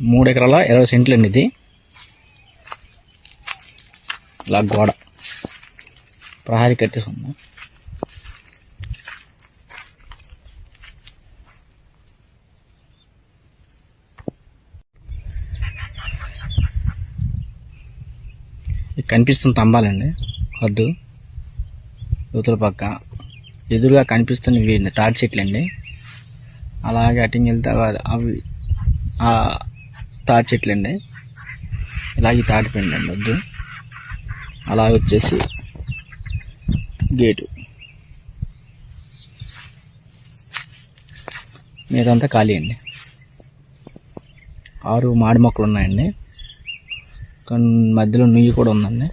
3 ఎకరాల 20 సెంట్లు అండి. ఇది ఇలా గోడ ప్రహారీ కట్టేసి ఉంది. కనిపిస్తున్న తంబాలండి హద్దు యువతల పక్క. ఎదురుగా కనిపిస్తున్నవి తాటి చెట్లు అండి. అలాగే అటింగ్ వెళ్తే అవి తాటి చెట్లు అండి. ఇలాగే తాటిపోయింది అండి వద్దు. అలాగే వచ్చేసి గేటు మీదంతా ఖాళీ అండి. 6 మాడి మొక్కలు ఉన్నాయండి. మధ్యలో నుయ్యి కూడా ఉందండి.